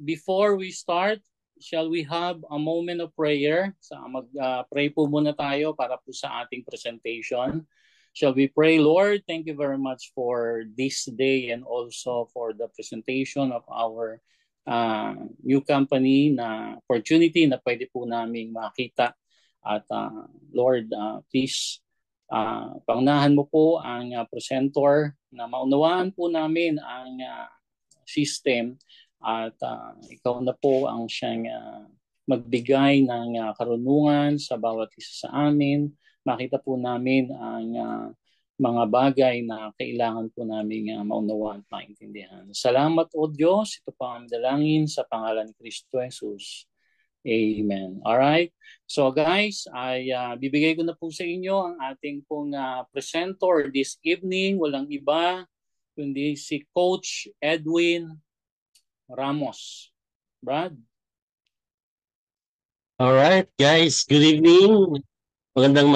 before we start, shall we have a moment of prayer? Mag-pray po muna tayo para po sa ating presentation. Shall we pray? Lord, thank you very much for this day and also for the presentation of our new company na opportunity na pwede po naming makita. At Lord, please paunahan mo po ang presenter na maunawaan po namin ang system at ikaw na po ang siyang magbigay ng karunungan sa bawat isa sa amin. Makita po namin ang mga bagay na kailangan po namin maunawaan at maintindihan. Salamat o Diyos. Ito po ang dalangin sa pangalan ni Kristo Jesus. Amen. Alright. So guys, bibigay ko na po sa inyo ang ating pong presenter this evening. Walang iba kundi si Coach Edwin Ramos. Brad? Alright guys, good evening. Magandang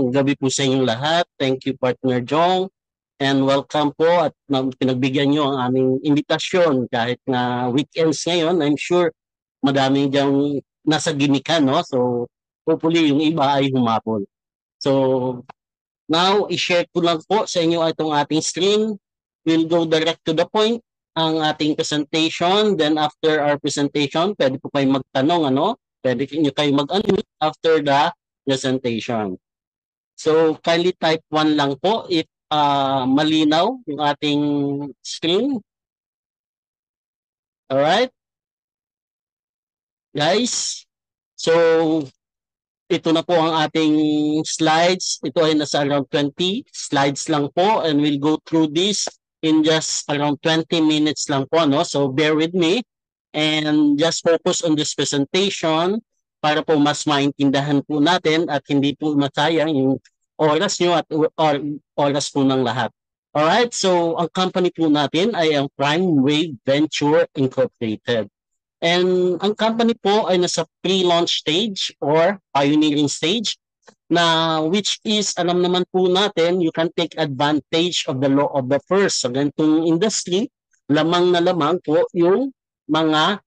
gabi po sa inyong lahat. Thank you Partner Jong. And welcome po at pinagbigyan nyo ang aming imbitasyon kahit na weekends ngayon. I'm sure madami diyang nasa gimikan, no? So hopefully yung iba ay humapol. So now, i-share ko lang po sa inyo itong ating screen. We'll go direct to the point ang ating presentation. Then after our presentation, pwede po kayo magtanong, ano? Pwede nyo kayo mag-unmute after the presentation. So kindly type 1 lang po if malinaw yung ating screen. Alright? Guys, so ito na po ang ating slides. Ito ay nasa around 20 slides lang po and we'll go through this in just around 20 minutes lang po, no? So bear with me and just focus on this presentation para po mas maintindahan po natin at hindi po masayang yung oras nyo at oras po ng lahat. Alright, so ang company po natin ay ang Prime Wave Venture Incorporated. And ang company po ay nasa pre-launch stage or pioneering stage na which is alam naman po natin you can take advantage of the law of the first. Sa ganitong industry, lamang na lamang po yung mga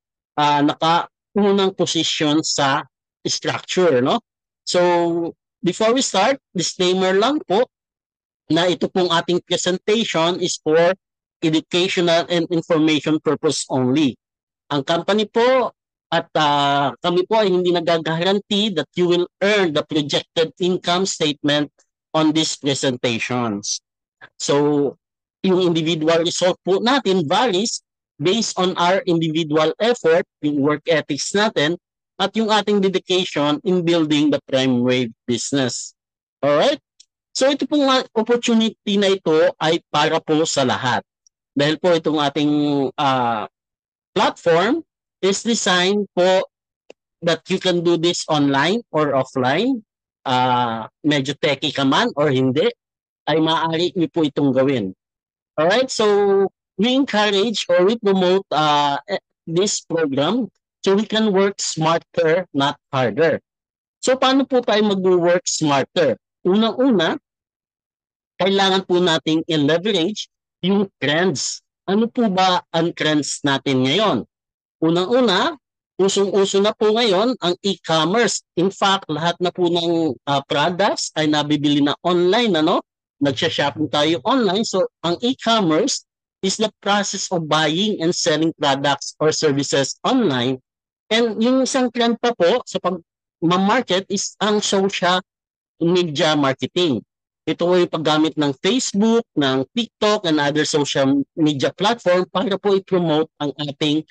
nakaunang posisyon sa structure, no? So before we start, disclaimer lang po na ito pong ating presentation is for educational and information purpose only. Ang company po at kami po ay hindi nagagaranti that you will earn the projected income statement on these presentations. So, yung individual result po natin varies based on our individual effort, yung work ethics natin, at yung ating dedication in building the Prime Wave business. Alright? So, ito pong opportunity na ito ay para po sa lahat. Dahil po itong ating platform is designed po that you can do this online or offline. Medyo techy ka man or hindi, ay maaari niyo po itong gawin. Alright, so we encourage or we promote this program so we can work smarter, not harder. So paano po tayo mag-work smarter? Unang-una, kailangan po nating i-leverage yung trends. Ano po ba ang trends natin ngayon? Unang-una, usong-uso na po ngayon ang e-commerce. In fact, lahat na po ng products ay nabibili na online, ano? Nagsha-shopping tayo online. So, ang e-commerce is the process of buying and selling products or services online. And yung isang trend pa po sa pag-market is ang social media marketing. Ito ay paggamit ng Facebook, ng TikTok, and other social media platform para po i-promote ang ating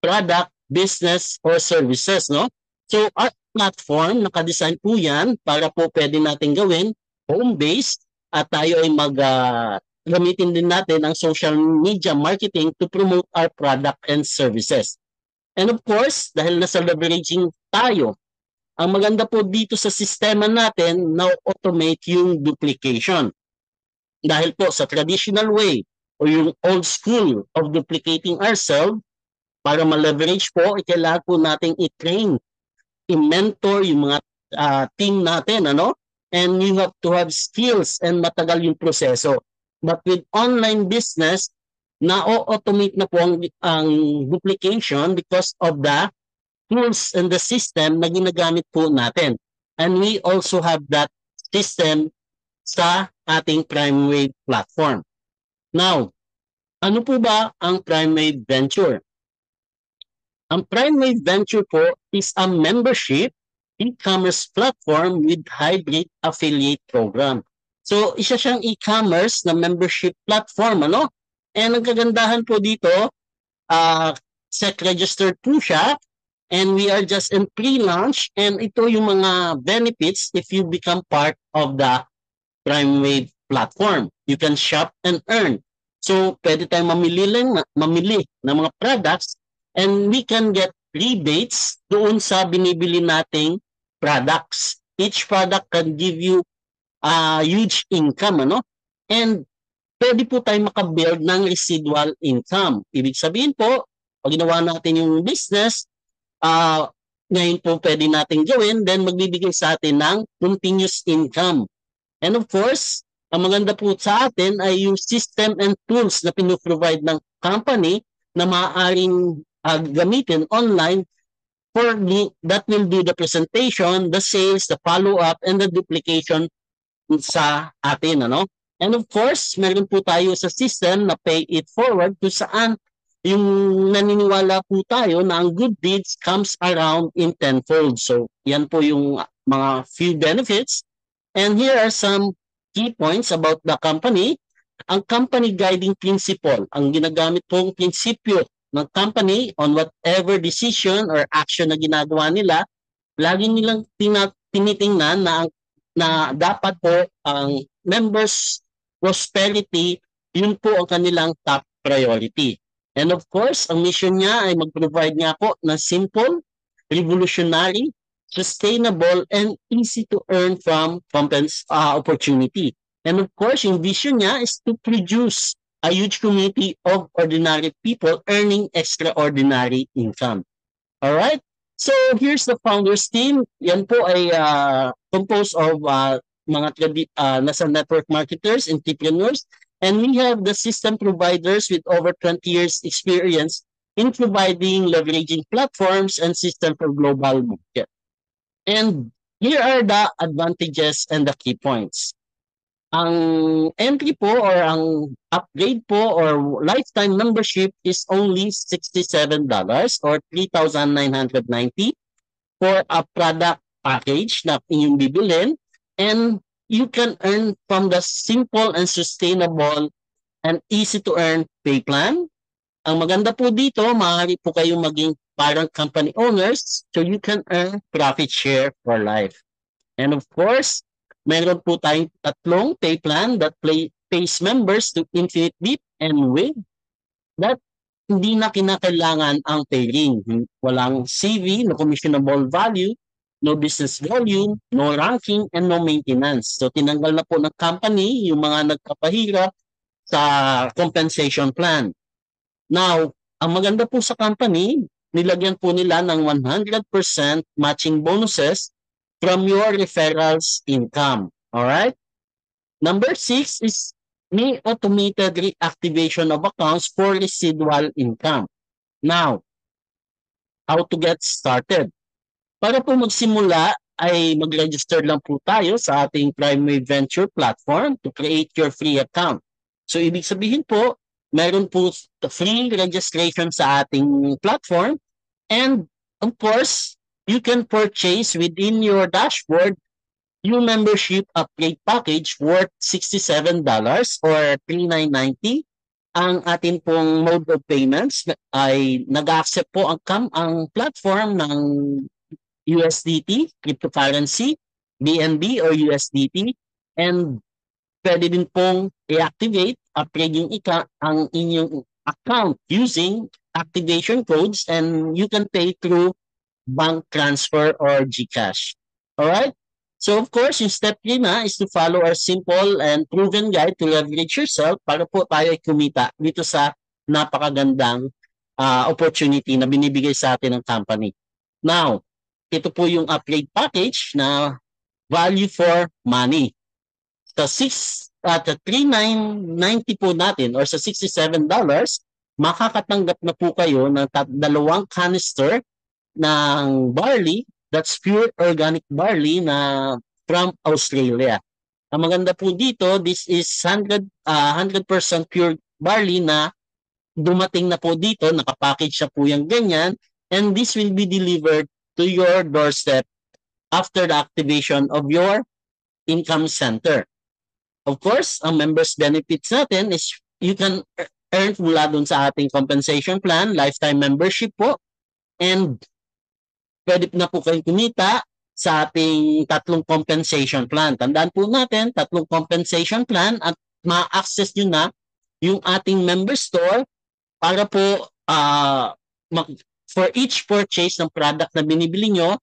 product, business, or services, no? So, our platform, nakadesign po yan para po pwede natin gawin home-based at tayo ay gamitin din natin ang social media marketing to promote our product and services. And of course, dahil nasa leveraging tayo, ang maganda po dito sa sistema natin, now automate yung duplication. Dahil po sa traditional way o yung old school of duplicating ourselves, para ma-leverage po, kailangan po nating i-train, i-mentor yung mga team natin, ano? And you have to have skills and matagal yung proseso. But with online business, na-automate na po ang duplication because of the tools and the system na ginagamit po natin. And we also have that system sa ating PrimeWave platform. Now, ano po ba ang PrimeWave Venture? Ang PrimeWave Venture po is a membership e-commerce platform with hybrid affiliate program. So, isa siyang e-commerce na membership platform, ano? And ang kagandahan po dito, SEC-registered po siya, and we are just in pre-launch, and ito yung mga benefits if you become part of the PrimeWave platform. You can shop and earn. So, pwede tayong mamili ng mga products, and we can get rebates doon sa binibili nating products. Each product can give you a huge income, ano? And pwede po tayo makabuild ng residual income. Ibig sabihin po, pag ginawa natin yung business, ngayon po pwede natin gawin, then magbibigay sa atin ng continuous income. And of course, ang maganda po sa atin ay yung system and tools na pinuprovide ng company na maaaring gamitin online that will do the presentation, the sales, the follow-up, and the duplication sa atin, ano? And of course, meron po tayo sa system na pay it forward kung saan yung naniniwala po tayo na ang good deeds comes around in tenfold. So, yan po yung mga few benefits. And here are some key points about the company. Ang company guiding principle, ang ginagamit pong prinsipyo ng company on whatever decision or action na ginagawa nila, lagi nilang tinitingnan na dapat po ang members' prosperity, yun po ang kanilang top priority. And of course, ang mission niya ay mag-provide nga po ng simple, revolutionary, sustainable, and easy to earn from opportunity. And of course, yung vision niya is to produce a huge community of ordinary people earning extraordinary income. All right? So here's the founders team. Yan po ay composed of mga nasa network marketers, entrepreneurs, and we have the system providers with over 20 years experience in providing leveraging platforms and system for global market. And here are the advantages and the key points. Ang entry po or ang upgrade po or lifetime membership is only $67 or $3,990 for a product package na inyong bibilin, and you can earn from the simple and sustainable and easy to earn pay plan. Ang maganda po dito, maaari po kayong maging parang company owners so you can earn profit share for life. And of course, meron po tayong tatlong pay plan that pays members to Infinite VIP and WIG that hindi na kinakailangan ang pay ring. Walang CV, no commissionable value, no business volume, no ranking, and no maintenance. So tinanggal na po ng company yung mga nagpapahirap sa compensation plan. Now, ang maganda po sa company, nilagyan po nila ng 100% matching bonuses from your referrals income. All right? Number 6 is may automated reactivation of accounts for residual income. Now, how to get started? Para po magsimula ay mag-register lang po tayo sa ating PrimeWave Venture platform to create your free account. So, ibig sabihin po, meron po free registration sa ating platform, and of course, you can purchase within your dashboard yung membership upgrade package worth $67 or $3,990. Ang atin pong mode of payments ay nag-accept po ang platform ng USDT, cryptocurrency, BNB or USDT, and pwede din pong i-activate, upgrade ang inyong account using activation codes, and you can pay through bank transfer or GCash. Alright? So of course, yung step 3 na is to follow our simple and proven guide to leverage yourself para po tayo ay kumita dito sa napakagandang opportunity na binibigay sa atin ng company. Now, ito po yung upgrade package na value for money. The 6 at sa $3,990 po natin or sa $67, makakatanggap na po kayo ng 2 canister ng barley, that's pure organic barley na from Australia. Ang maganda po dito, this is 100% pure barley na dumating na po dito, nakapackage na po yung ganyan, and this will be delivered to your doorstep after the activation of your income center. Of course, ang members benefits natin is you can earn mula dun sa ating compensation plan, lifetime membership po, and pwede na po kayong kumita sa ating 3 compensation plan. Tandaan po natin, 3 compensation plan at ma-access nyo na yung ating member store para po for each purchase ng product na binibili nyo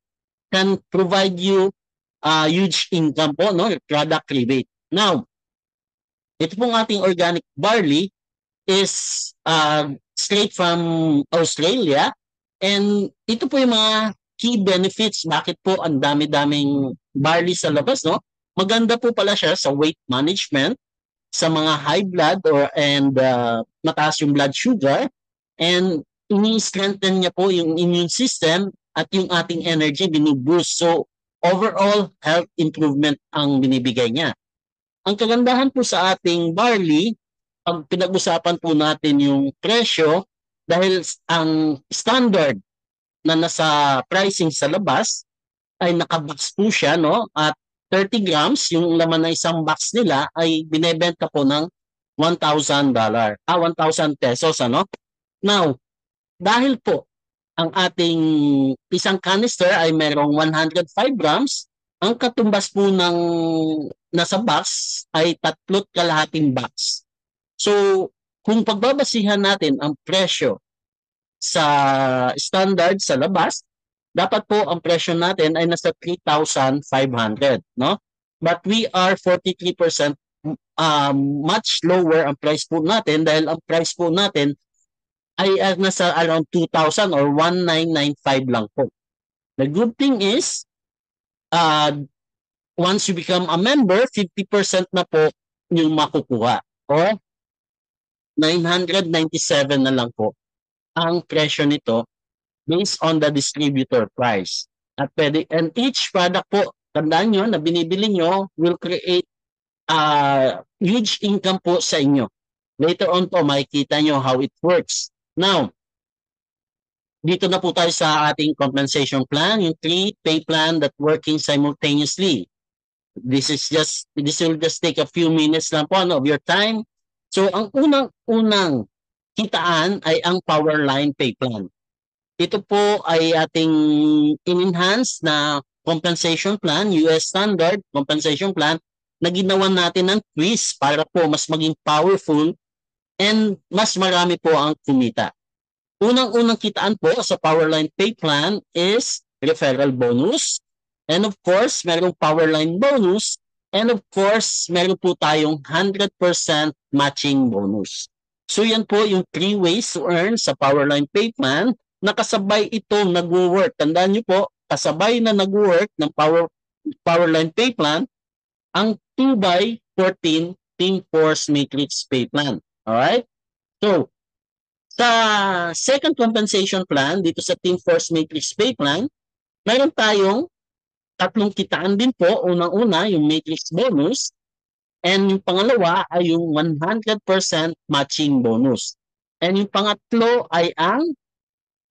can provide you huge income po, no? Product rebate. Now, ito pong ating organic barley is straight from Australia, and ito po yung mga key benefits. Bakit po ang dami-daming barley sa labas, no? Maganda po pala siya sa weight management, sa mga high blood and mataas yung blood sugar, and ini-strengthen niya po yung immune system at yung ating energy biniboost. So, overall health improvement ang binibigay niya. Ang kagandahan po sa ating barley, pag pinag-usapan po natin yung presyo, dahil ang standard na nasa pricing sa labas ay nakabox po siya, no? At 30 grams, yung laman na isang box nila ay binebenta po ng $1,000. 1,000 pesos, ano? Now, dahil po ang ating isang canister ay merong 105 grams, ang katumbas po ng nasa box ay 3.5 box. So, kung pagbabasihan natin ang presyo sa standard sa labas, dapat po ang presyo natin ay nasa 3,500, no? But we are 43% much lower ang price po natin dahil ang price po natin ay nasa around 2,000 or 1,995 lang po. The good thing is, once you become a member, 50% na po yung makukuha. Or 997 na lang po ang presyo nito based on the distributor price. At pwede, and each product po, tandaan nyo na binibili nyo will create huge income po sa inyo. Later on po, makikita nyo how it works. Now, dito na po tayo sa ating compensation plan, yung 3 pay plan that working simultaneously. This will just take a few minutes lang po of your time. So, ang unang kitaan ay ang Powerline Pay Plan. Ito po ay ating in-enhance na compensation plan, US Standard Compensation Plan, na ginawa natin ng twist para po mas maging powerful and mas marami po ang kumita. Unang-unang kitaan po sa Powerline Pay Plan is referral bonus. And of course, merong Powerline bonus. And of course, meron po tayong 100% matching bonus. So yan po yung 3 ways to earn sa Powerline Pay Plan na kasabay itong nag-work. Tandaan nyo po, kasabay na nag-work ng Powerline Pay Plan ang 2x14 Team Force Matrix Pay Plan. Alright? So, sa second compensation plan, dito sa Team Force Matrix Pay Plan, meron tayong 3 kitaan din po. Unang-una, yung matrix bonus. And yung pangalawa ay yung 100% matching bonus. And yung pangatlo ay ang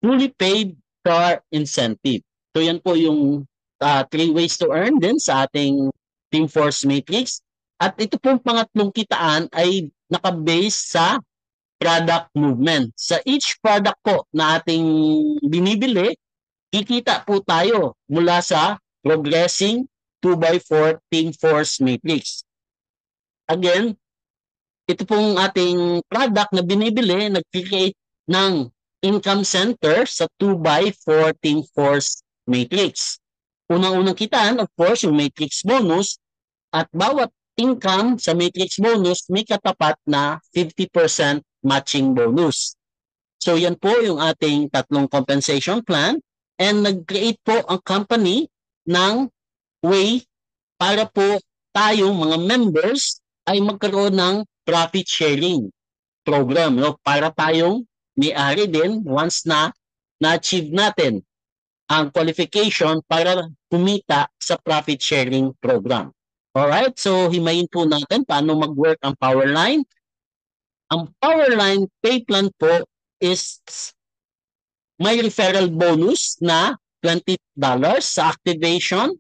fully paid car incentive. So yan po yung 3 ways to earn din sa ating Team Force Matrix. At ito pong pangatlong kitaan ay nakabase sa product movement. Sa each product po na ating binibili, kikita po tayo mula sa progressing 2x4 Team Force Matrix. Again, ito pong ating product na binibili, nag-create ng income center sa 2x4 Team Force Matrix. Unang-unang kitaan, of course, yung matrix bonus, at bawat income sa matrix bonus may katapat na 50% matching bonus. So yan po yung ating 3 compensation plan, and nag-create po ang company ng way para po tayong mga members ay magkaroon ng profit sharing program, no? Para tayong may-ari din once na na-achieve natin ang qualification para kumita sa profit sharing program. Alright, so himayin po natin paano mag-work ang Powerline. Ang Powerline pay plan po is may referral bonus na $20 sa activation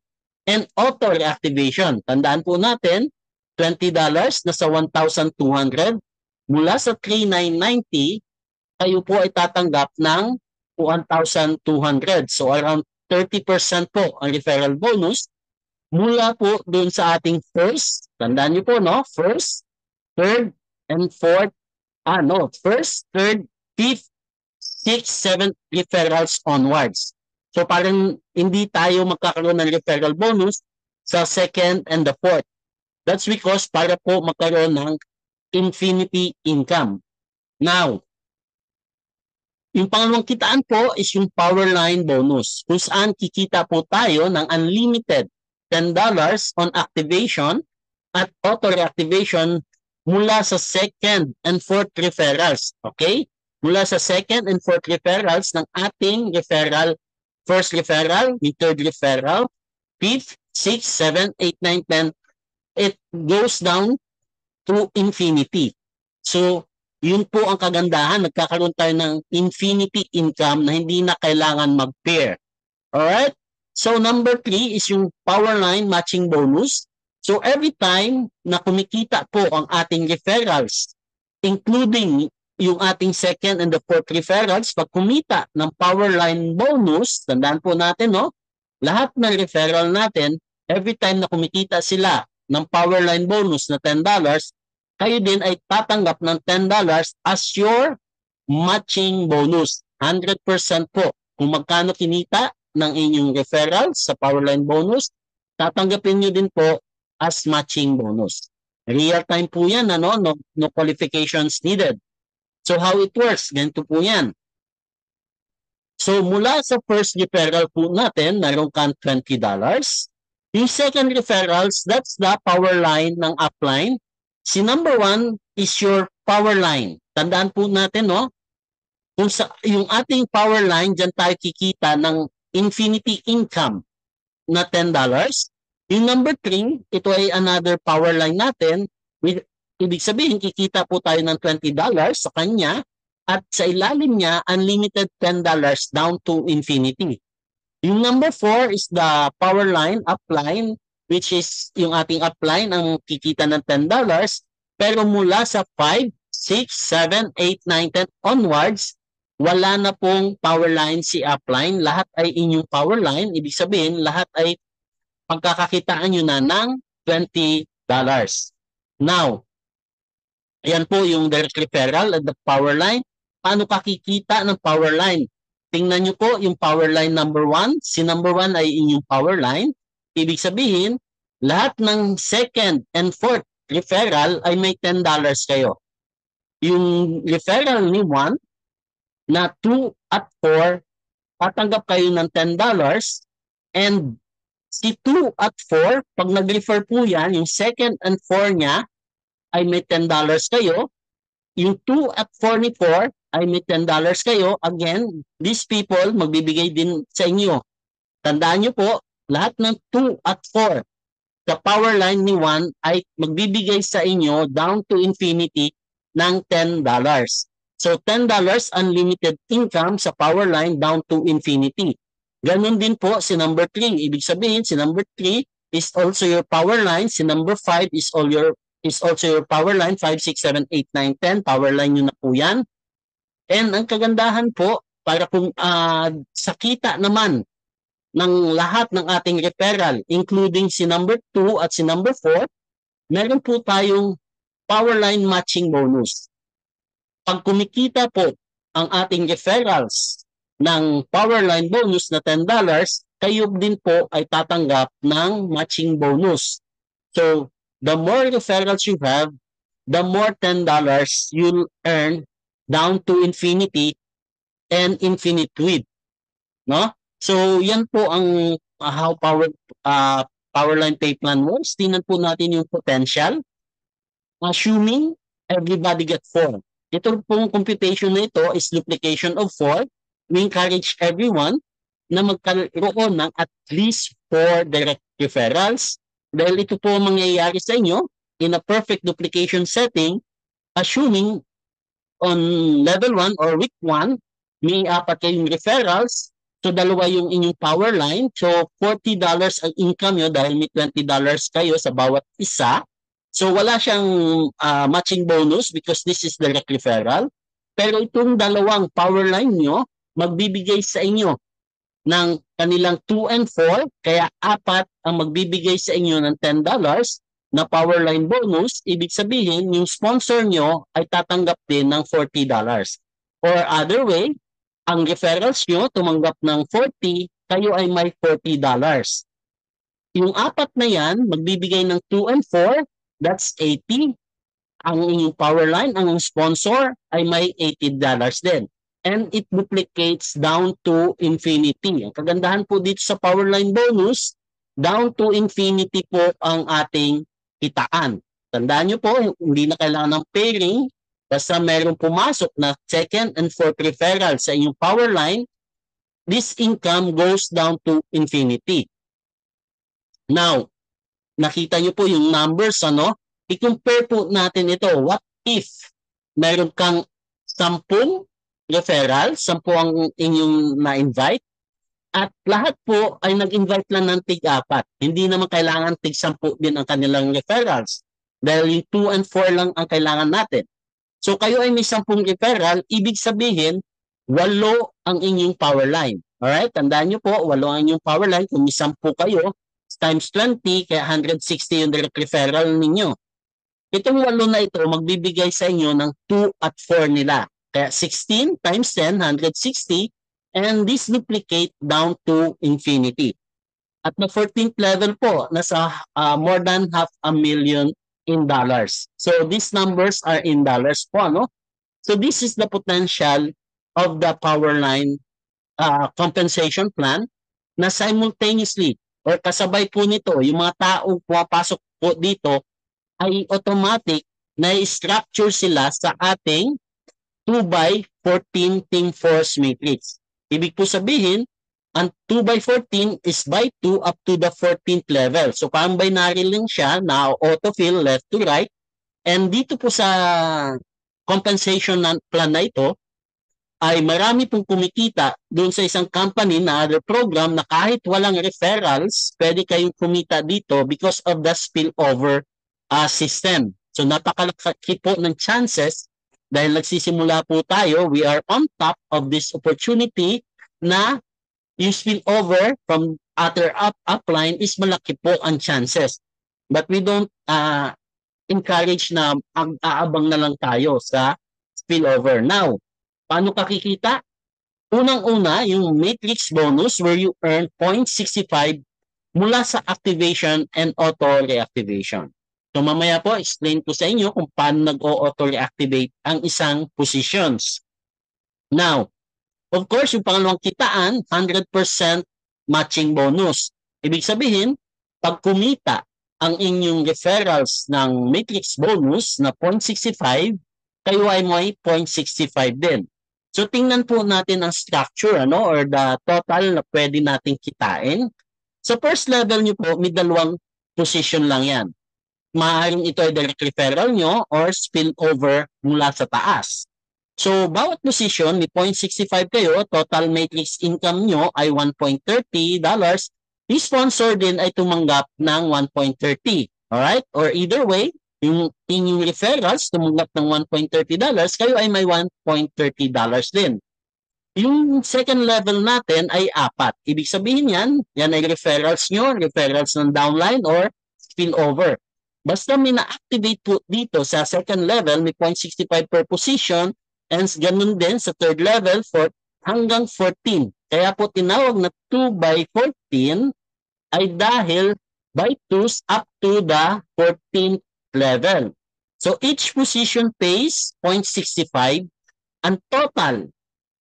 and auto reactivation. Tandaan po natin, $20 na sa 1,200 mula sa 3,990, kayo po ay tatanggap ng 1,200. So around 30% po ang referral bonus mula po doon sa ating first, tandaan niyo po, no? First, third, and fourth, first, third, fifth, 6, 7 referrals onwards. So parang hindi tayo magkakaroon ng referral bonus sa second and the fourth. That's because para po magkaroon ng infinity income. Now, yung pangalawang kitaan po is yung Powerline bonus, kung saan kikita po tayo ng unlimited $10 on activation at auto reactivation mula sa second and fourth referrals. Okay? Mula sa second and fourth referrals ng ating referral, first referral, the third referral, fifth, sixth, seventh, eighth, ninth, 10, it goes down to infinity. So, yun po ang kagandahan. Nagkakaroon tayo ng infinity income na hindi na kailangan mag-pair. Alright? So, number 3 is yung Powerline matching bonus. So, every time na kumikita po ang ating referrals, including yung ating second and the fourth referrals, pag kumita ng Powerline bonus, tandaan po natin, no? Lahat ng referral natin, every time na kumikita sila ng Powerline bonus na $10, kayo din ay tatanggap ng $10 as your matching bonus. 100% po. Kung magkano kinita ng inyong referral sa Powerline bonus, tatanggapin nyo din po as matching bonus. Real time po yan, ano? No qualifications needed. So how it works? Ganito po yan. So mula sa first referral po natin, meron kang $20. Yung second referrals, that's the Powerline ng upline. Si number 1 is your Powerline. Tandaan po natin, no? Kung yung ating Powerline, dyan tayo kikita ng infinity income na $10. Yung number 3, ito ay another Powerline natin. Ibig sabihin, kikita po tayo ng $20 sa kanya at sa ilalim niya, unlimited $10 down to infinity. Yung number 4 is the Powerline upline, which is yung ating upline ang kikita ng $10, pero mula sa 5, 6, 7, 8, 9, 10 onwards, wala na pong Powerline si upline. Lahat ay inyong Powerline. Ibig sabihin, lahat ay pagkakakitaan nyo na ng $20. Now, ayan po yung direct referral at the Powerline. Paano kakikita ng Powerline? Tingnan nyo po yung Powerline number 1. Si number 1 ay inyong Powerline. Ibig sabihin, lahat ng second and fourth referral ay may $10 kayo. Yung referral ni 1 na 2 at 4, tatanggap kayo ng $10 and si 2 at 4, pag nag-refer po yan, yung second and 4 niya ay may $10 kayo. Yung 2 at 4 ni 4 ay may $10 kayo. Again, these people magbibigay din sa inyo. Tandaan nyo po, lahat ng 2 at 4 sa Powerline ni 1 ay magbibigay sa inyo down to infinity ng $10. So $10 unlimited income sa Powerline down to infinity. Ganun din po si number 3. Ibig sabihin, si number 3 is also your Powerline. Si number 5 is also your Powerline. 5, 6, 7, 8, 9, 10. Powerline nyo na po yan. And ang kagandahan po, para kung sa kita naman ng lahat ng ating referral, including si number 2 at si number 4, meron po tayong Powerline matching bonus. Pag kumikita po ang ating referrals ng Powerline bonus na $10, kayo din po ay tatanggap ng matching bonus. So, the more referrals you have, the more $10 you'll earn down to infinity and infinite with. No? So, yan po ang how Powerline pay plan works. Tingnan po natin yung potential. assuming everybody get 4. Ito pong computation na ito is duplication of 4. We encourage everyone na magkaroon ng at least 4 direct referrals. Dahil ito po mangyayari sa inyo in a perfect duplication setting, assuming on level 1 or week 1, may 4 kayong referrals. So, dalawa yung inyong power line. So, $40 ang income nyo dahil may $20 kayo sa bawat isa. So, wala siyang matching bonus because this is direct referral. Pero itong dalawang power line nyo, magbibigay sa inyo ng kanilang 2 and 4, kaya 4 ang magbibigay sa inyo ng $10 na power line bonus. Ibig sabihin, yung sponsor nyo ay tatanggap din ng $40. Or other way, ang referrals nyo tumanggap ng 40, kayo ay may $40. Yung 4 na yan, magbibigay ng 2 and 4, that's 80. Ang inyong power line, ang sponsor ay may $80 din. And it duplicates down to infinity. Ang kagandahan po dito sa power line bonus, down to infinity po ang ating kitaan. Tandaan nyo po, hindi na kailangan ng pairing. Basta mayroong pumasok na second and fourth referral sa inyong power line, this income goes down to infinity. Now, nakita nyo po yung numbers, ano? I-compare po natin ito. What if meron kang 10 referral, 10 ang inyong na-invite, at lahat po ay nag-invite lang ng tig-4. Hindi naman kailangan tig-10 din ang kanilang referrals. Dahil yung 2 and 4 lang ang kailangan natin. So kayo ay may 10 referral, ibig sabihin, 8 ang inyong power line. Alright, tandaan nyo po, 8 ang inyong power line. Kung may 10 kayo, times 20, kaya 160 yung direct referral ninyo. Itong 8 na ito, magbibigay sa inyo ng 2 at 4 nila. Kaya 16 times 10, 160, and this duplicate down to infinity. At the 14th level po, nasa more than $500,000 in dollars. So these numbers are in dollars po, no? So this is the potential of the power line compensation plan na simultaneously or kasabay po nito, yung mga taong pumapasok po dito ay automatic na i-structure sila sa ating 2x14 team force matrix. Ibig po sabihin, ang 2x14 is by 2 up to the 14th level. So, parang binary lang siya na autofill left to right. And dito po sa compensation plan na ito, ay marami pong kumikita doon sa isang company na other program na kahit walang referrals, pwede kayong kumita dito because of the spillover system. So, napakalaki po ng chances dahil nagsisimula po tayo, we are on top of this opportunity na yung spillover from other upline is malaki po ang chances. But we don't encourage na aabang na lang tayo sa spillover. Now, paano kakikita? Unang-una, yung matrix bonus where you earn 0.65 mula sa activation and auto-reactivation. So mamaya po, explain ko sa inyo kung paano nag-auto-reactivate ang isang positions. Now, of course, yung pangalawang kitaan, 100% matching bonus. Ibig sabihin, pag kumita ang inyong referrals ng matrix bonus na 0.65, kayo ay may 0.65 din. So, tingnan po natin ang structure, ano, or the total na pwede natin kitain. Sa first level nyo po, may 2 position lang yan. Maaaring ito ay direct referral nyo or spillover mula sa taas. So, bawat position, may 0.65 kayo, total matrix income nyo ay $1.30. Yung sponsor din ay tumanggap ng 1.30. Alright? Or either way, yung inyong referrals tumanggap ng $1.30, kayo ay may $1.30 din. Yung second level natin ay 4. Ibig sabihin yan ay referrals nyo, referrals ng downline or spillover. Basta may na-activate po dito sa second level, may 0.65 per position, and ganun din sa third level, hanggang 14. Kaya po tinawag na 2x14 ay dahil by 2s up to the 14th level. So each position pays 0.65. Ang total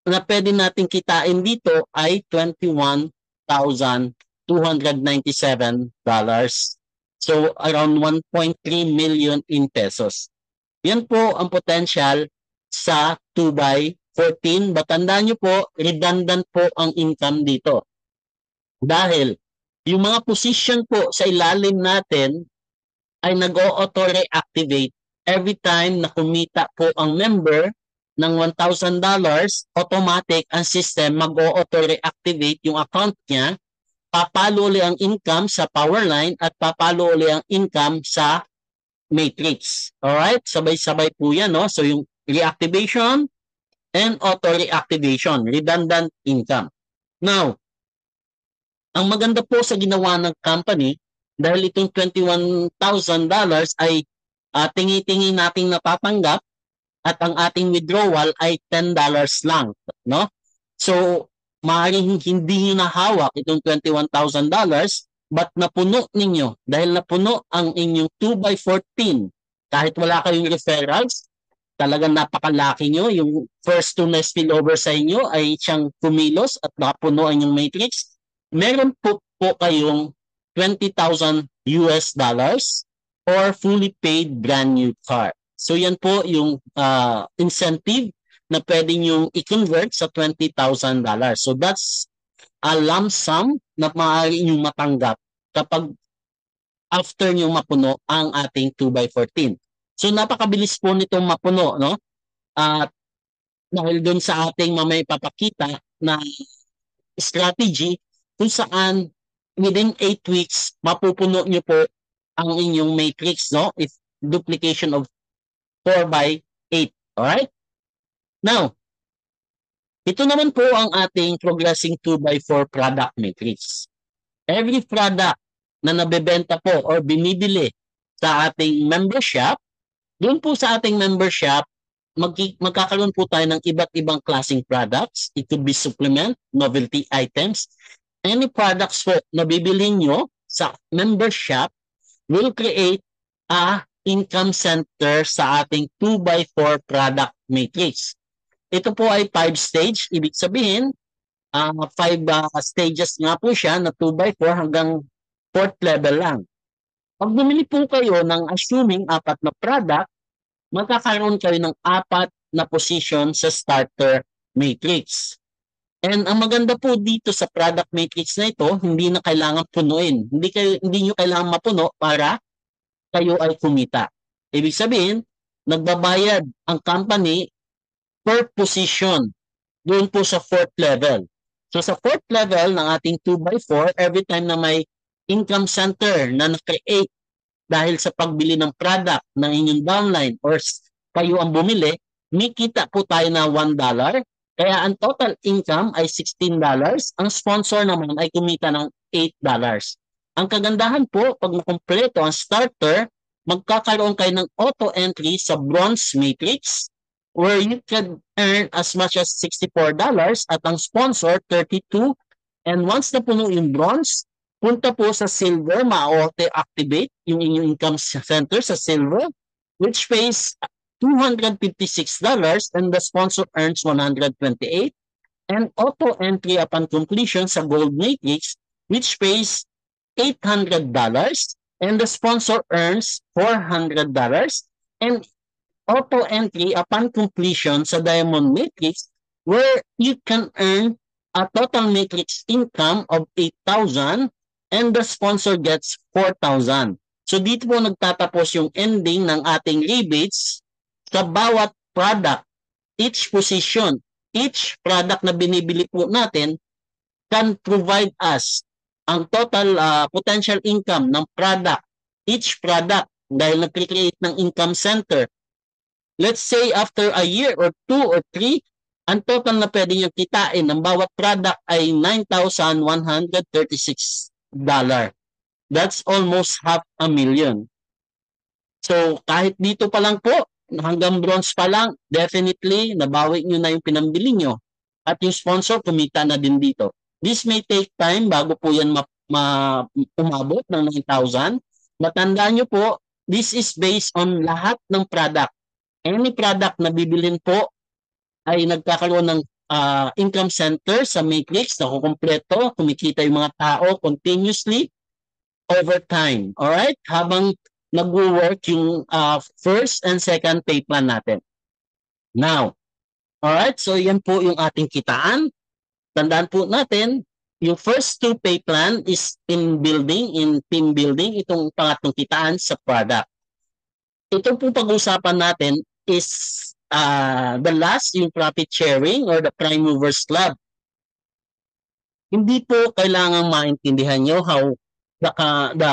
na pwede natin kitain dito ay $21,297. So around 1.3 million in pesos. Yan po ang potential sa 2x14. Batandaan nyo po, redundant po ang income dito. Dahil yung mga position po sa ilalim natin ay nag-auto reactivate every time na kumita po ang member ng $1,000, automatic ang system mag-auto reactivate yung account niya, papalo ulit ang income sa Powerline at papalo ulit ang income sa Matrix. Alright? Sabay-sabay po yan, no? So yung reactivation and auto reactivation, redundant income. Now, ang maganda po sa ginawa ng company, dahil itong $21,000 ay tingi-tingi nating napapanggap at ang ating withdrawal ay $10 lang, no? So, maaaring hindi nyo nahawak itong $21,000 but napuno ninyo dahil napuno ang inyong 2x14. Kahit wala kayong referrals, talagang napakalaki nyo. Yung first two na spillover sa inyo ay siyang kumilos at napuno ang inyong matrix. Meron po kayong $20,000 or fully paid brand new car. So yan po yung incentive na pwede nyo i-convert sa $20,000. So that's a lump sum na maaari nyo matanggap kapag after nyo mapuno ang ating 2x14. So napakabilis po nitong mapuno, no? At dahil dun sa ating mamay papakita na strategy kung saan within 8 weeks mapupuno nyo po ang inyong matrix, no? If duplication of 4x8. Alright? Now, ito naman po ang ating progressing 2x4 product matrix. Every product na nabebenta po or binibili sa ating membership, doon po sa ating membership, magkakaroon po tayo ng iba't ibang klaseng products. It could be supplement, novelty items. Any products po na bibili nyo sa membership will create a income center sa ating 2x4 product matrix. Ito po ay 5 stage. Ibig sabihin, 5 stages nga po siya na 2x4 hanggang 4th level lang. Pag bumili po kayo ng assuming 4 na product, magkakaroon kayo ng 4 na position sa starter matrix. And ang maganda po dito sa product matrix na ito, hindi na kailangan punuin. Hindi nyo kailangan mapuno para kayo ay kumita. Ibig sabihin, nagbabayad ang company per position doon po sa 4th level. So sa 4th level ng ating 2x4, every time na may income center na na-create dahil sa pagbili ng product ng inyong downline or kayo ang bumili, may kita po tayo na $1. Kaya ang total income ay $16. Ang sponsor naman ay kumita ng $8. Ang kagandahan po, pag makumpleto ang starter, magkakaroon kayo ng auto entry sa bronze matrix where you can earn as much as $64 at ang sponsor, 32. And once na puno yung bronze, punta po sa silver, ma-auto-activate yung inyong income center sa silver, which pays $256 and the sponsor earns $128. And auto-entry upon completion sa gold matrix, which pays $800 and the sponsor earns $400. And auto-entry upon completion sa diamond matrix, where you can earn a total matrix income of $8,000 and the sponsor gets $4,000. So dito po nagtatapos yung ending ng ating rebates sa bawat product. Each position, each product na binibili po natin can provide us ang total potential income ng product, each product, dahil nag-create ng income center. Let's say after a year or 2 or 3, ang total na pwede nyo kitain ng bawat product ay $9,136. That's almost $500,000. So kahit dito pa lang po, hanggang bronze pa lang, definitely nabawi nyo na yung pinambili nyo. At yung sponsor kumita na din dito. This may take time bago po yan umabot ng 9,000. Matandaan nyo po, this is based on lahat ng product. Any product na bibilin po ay nagkakaroon ng income center sa matrix na kukumpleto, kumikita yung mga tao continuously. overtime. Alright? Habang nag-work yung first and second pay plan natin. Now, alright? So, yan po yung ating kitaan. Tandaan po natin, yung first two pay plan is in building, in team building. Itong pangatlong kitaan sa product. Ito po pag-usapan natin is the last, yung profit sharing or the prime movers club. Hindi po kailangan maintindihan nyo how the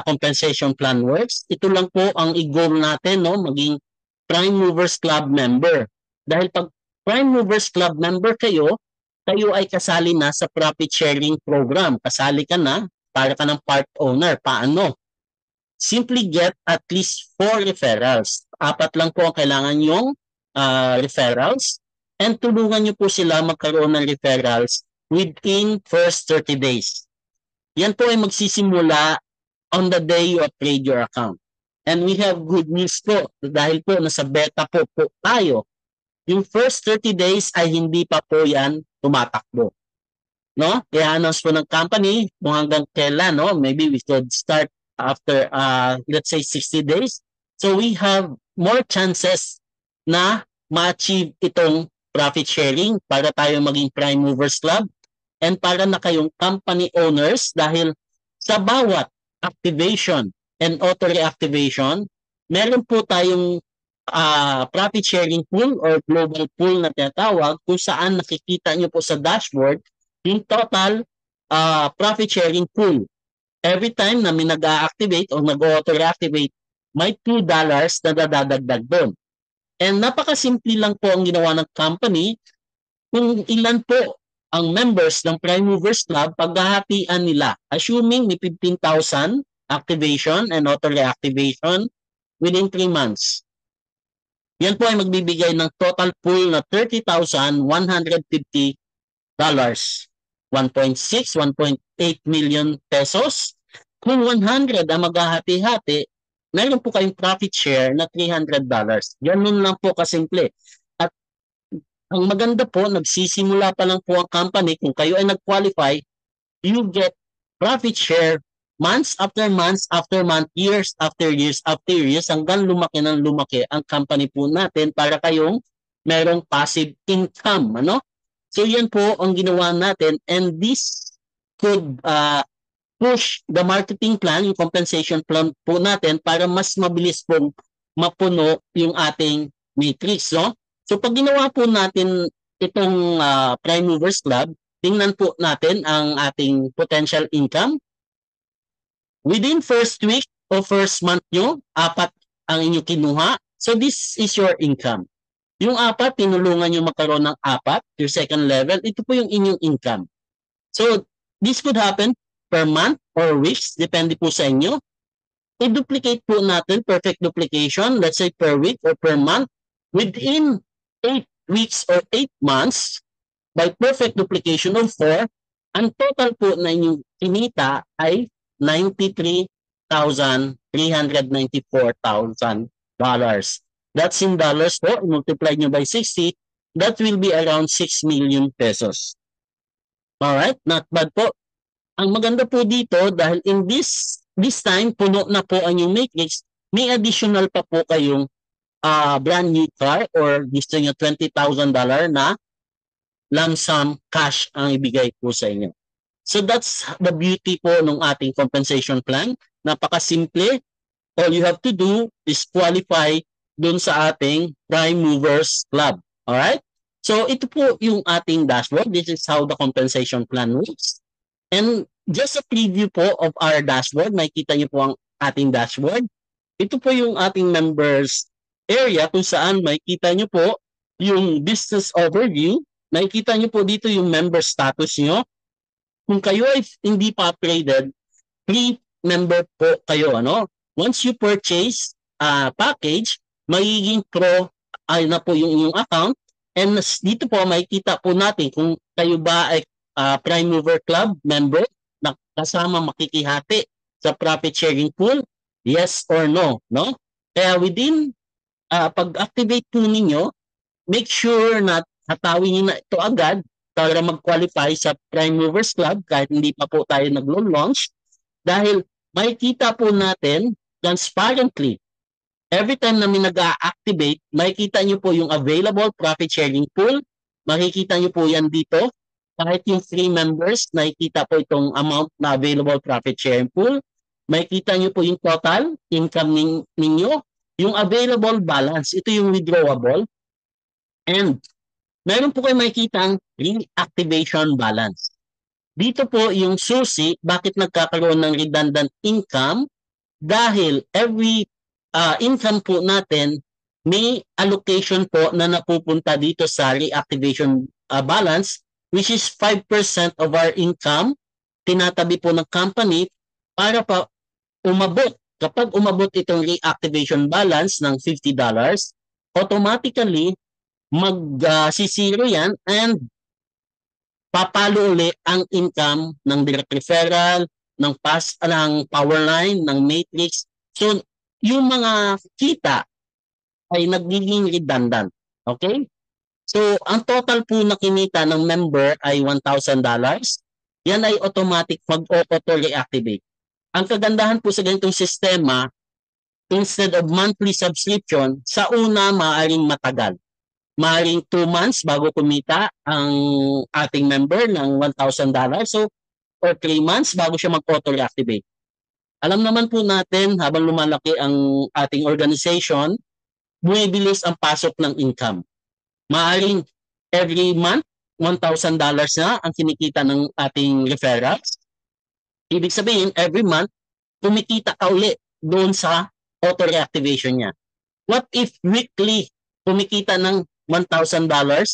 compensation plan works. Ito lang po ang i-goal natin, no, maging prime movers club member. Dahil pag prime movers club member kayo, kayo ay kasali na sa profit sharing program. Kasali ka na, para ka ng part owner. Paano? Simply get at least 4 referrals. 4 lang po ang kailangan yung referrals, and tulungan nyo po sila magkaroon ng referrals within first 30 days. Yan po ay magsisimula on the day you upgrade your account. And we have good news po dahil po nasa beta po tayo. Yung first 30 days ay hindi pa po yan tumatakbo. No? Kaya announce po ng company kung hanggang kailan, no? Maybe we could start after let's say 60 days. So we have more chances na ma-achieve itong profit sharing para tayo maging prime movers club and para na kayong company owners dahil sa bawat activation and auto reactivation, meron po tayong profit sharing pool or global pool na tinatawag kung saan nakikita nyo po sa dashboard yung total profit sharing pool. Every time na may nag-activate o nag-auto reactivate, may $2 na dadagdag doon. And napakasimple lang po ang ginawa ng company kung ilan po ang members ng Prime Movers Club paghahatian nila. Assuming may 15,000 activation and auto reactivation within 3 months. Yan po ay magbibigay ng total pool na $30,150. 1.6, 1.8 million pesos. Kung 100 ang maghahati-hati, meron po kayong profit share na $300. Ganun lang po kasimple. At ang maganda po, nagsisimula pa lang po ang company. Kung kayo ay nag-qualify, you get profit share months after months after month, years after years after years, hanggang lumaki ng lumaki ang company po natin para kayong merong passive income. Ano? So yan po ang ginawa natin, and this could push the marketing plan, yung compensation plan po natin para mas mabilis pong mapuno yung ating matrix. No? So pag ginawa po natin itong Prime Movers Club, tingnan po natin ang ating potential income. Within first week o first month nyo, 4 ang inyong kinuha. So this is your income. Yung 4, tinulungan nyo magkaroon ng 4, your second level, ito po yung inyong income. So this could happen per month or weeks, depende po sa inyo. I-duplicate po natin, perfect duplication, let's say per week or per month. Within 8 weeks or 8 months, by perfect duplication of 4, ang total po na inyong kinita ay $93,394,000. That's in dollars po, multiply nyo by 60, that will be around 6 million pesos. Alright, not bad po. Ang maganda po dito, dahil in this time, puno na po ang yung matrix, may additional pa po kayong brand new car or gusto nyo $20,000 na lump sum cash ang ibigay po sa inyo. So that's the beauty po ng ating compensation plan. Napakasimple. All you have to do is qualify dun sa ating Prime Movers Club. Alright? So ito po yung ating dashboard. This is how the compensation plan works. And just a preview po of our dashboard. Makikita niyo po ang ating dashboard. Ito po yung ating members area kung saan makikita niyo po yung business overview. Makikita niyo po dito yung member status niyo. Kung kayo ay hindi pa upgraded, free member po kayo. Ano? Once you purchase package, magiging pro ay na po yung inyong account, and dito po makikita po natin kung kayo ba ay Prime Mover Club member na kasama makikihati sa profit sharing pool, yes or no, no? Kaya within pag-activate po ninyo, make sure na hatawin niyo na ito agad para mag-qualify sa Prime Movers Club kahit hindi pa po tayo nag-launch, dahil makikita po natin transparently. Every time na may nag-a-activate, makikita nyo po yung available profit sharing pool. Makikita nyo po yan dito. Kahit yung free members, nakikita po itong amount na available profit sharing pool. Makikita nyo po yung total income ninyo. Yung available balance, ito yung withdrawable. And meron po kayo makikita ang reactivation balance. Dito po yung susi, bakit nagkakaroon ng redundant income? Dahil every income po natin, may allocation po na napupunta dito sa reactivation balance, which is 5% of our income, tinatabi po ng company para pa umabot. Kapag umabot itong reactivation balance ng $50, automatically mag-zero yan and papalo uli ang income ng direct referral, ng power line, ng matrix. So, yung mga kita ay nagiging redundant. Okay? So, ang total po na kinita ng member ay $1,000. Yan ay automatic mag-auto reactivate. Ang kagandahan po sa ganitong sistema, instead of monthly subscription, sa una maaaring matagal. Maaaring 2 months bago kumita ang ating member ng $1,000. So, or 3 months bago siya mag-auto reactivate. Alam naman po natin, habang lumalaki ang ating organization, bumibilis ang pasok ng income. Maaaring every month, $1,000 na ang kinikita ng ating referrals. Ibig sabihin, every month, kumikita ka ulit doon sa auto reactivation niya. What if weekly kumikita ng $1,000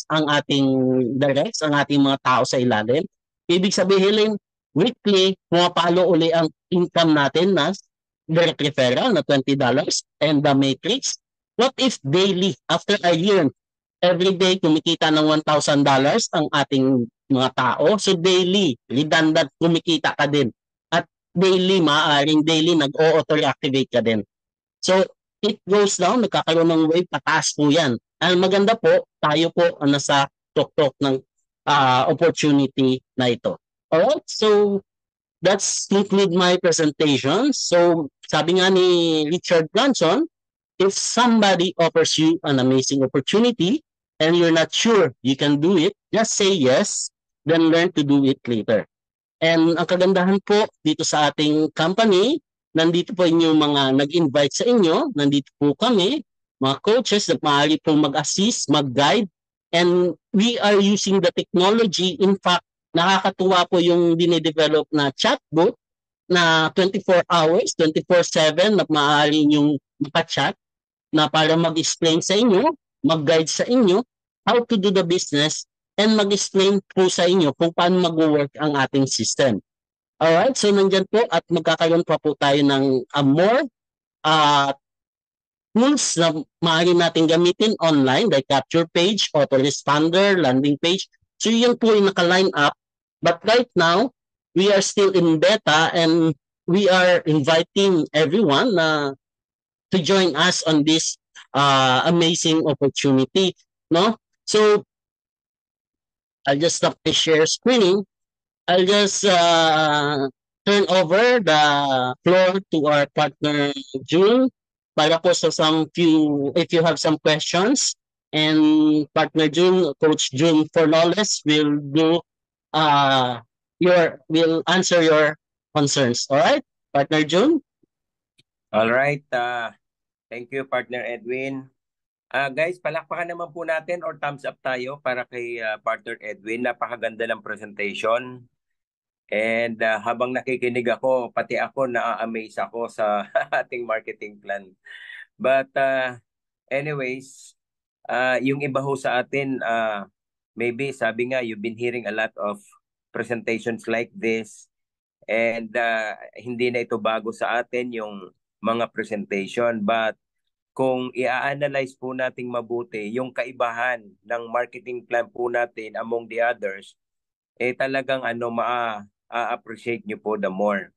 ang ating directs, ang ating mga tao sa ilalim? Ibig sabihin, weekly, pumapalo uli ang income natin na direct referral na $20 and the matrix. What if daily, after a year, every day kumikita ng $1,000 ang ating mga tao? So daily, redundant, kumikita ka din. At daily, maaaring daily, nag-auto reactivate ka din. So, it goes down, nagkakaroon ng wave, pataas po yan. Ang maganda po, tayo po ang nasa tuktok ng opportunity na ito. Alright, so that's conclude my presentation. So, sabi nga ni Richard Branson, if somebody offers you an amazing opportunity and you're not sure you can do it, just say yes, then learn to do it later. And ang kagandahan po dito sa ating company, nandito po inyong mga nag-invite sa inyo, nandito po kami, mga coaches na maaari po mag-assist, mag-guide, and we are using the technology. In fact, nakakatuwa po yung dinedevelop na chatbot na 24 hours, 24/7 na maaari yung maka-chat na para mag-explain sa inyo, mag-guide sa inyo how to do the business and mag-explain po sa inyo kung paano mag-work ang ating system. Alright, so nandyan po at magkakaroon pa po tayo ng more tools na maaari natin gamitin online like capture page, autoresponder, landing page. So yun po yung naka-line up. But right now, we are still in beta and we are inviting everyone to join us on this amazing opportunity. No? So, I'll just stop the share screening. I'll just turn over the floor to our partner, June, para po sa if you have some questions, and partner June, Coach June Fornales will will answer your concerns. All right, partner June? All right. Thank you, partner Edwin. Guys, palakpakan naman po natin or thumbs up tayo para kay partner Edwin. Napakaganda ng presentation. And habang nakikinig ako, pati ako na-amaze ako sa ating marketing plan. But anyways, yung iba ho sa atin, maybe sabi nga, you've been hearing a lot of presentations like this. And hindi na ito bago sa atin yung mga presentation. But kung i-analyze po nating mabuti yung kaibahan ng marketing plan po natin among the others, talagang ma-appreciate nyo po the more.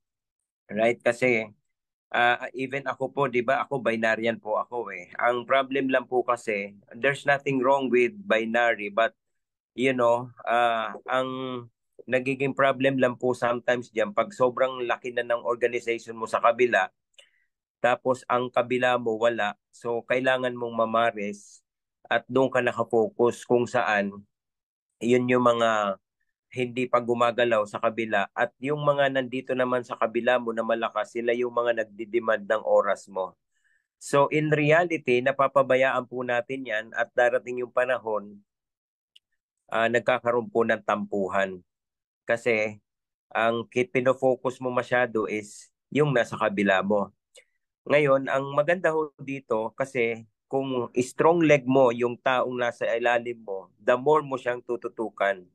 Right? Kasi even ako po, di ba, ako binarian po ako eh. Ang problem lang po kasi, there's nothing wrong with binary, but you know, ang nagiging problem lang po sometimes diyan pag sobrang laki na ng organization mo sa kabila, tapos ang kabila mo wala. So kailangan mong mamares at doon ka nakafocus kung saan yun yung mga hindi pa gumagalaw sa kabila at yung mga nandito naman sa kabila mo na malakas, sila yung mga nagdidemand ng oras mo. So in reality, napapabayaan po natin yan at darating yung panahon, nagkakaroon po ng tampuhan. Kasi ang pinofocus mo masyado is yung nasa kabila mo. Ngayon, ang maganda ho dito kasi kung strong leg mo yung taong nasa ilalim mo, the more mo siyang tututukan.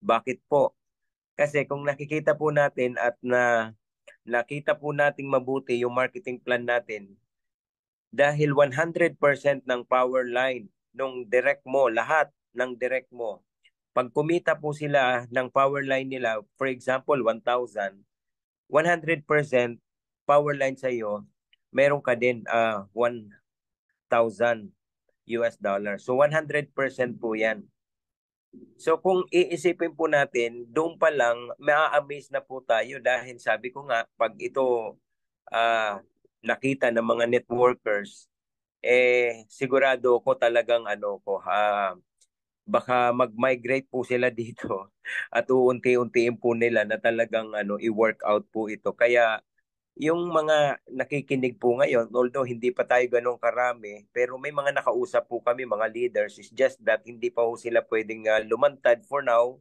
Bakit po? Kasi kung nakikita po natin at nakita po nating mabuti yung marketing plan natin, dahil 100% ng power line nung direct mo, lahat ng direct mo, pag kumita po sila ng power line nila, for example, 1,000, 100% power line sa iyo, meron ka din 1,000 US dollar. So 100% po 'yan. So kung iisipin po natin, doon pa lang maa-amaze na po tayo dahil sabi ko nga pag ito nakita ng mga networkers, sigurado ko talagang baka mag-migrate po sila dito at uunti-untiin po nila na talagang i-workout po ito. Kaya yung mga nakikinig po ngayon, although hindi pa tayo ganun karami, pero may mga nakausap po kami, mga leaders, is just that hindi pa po sila pwedeng lumantad for now.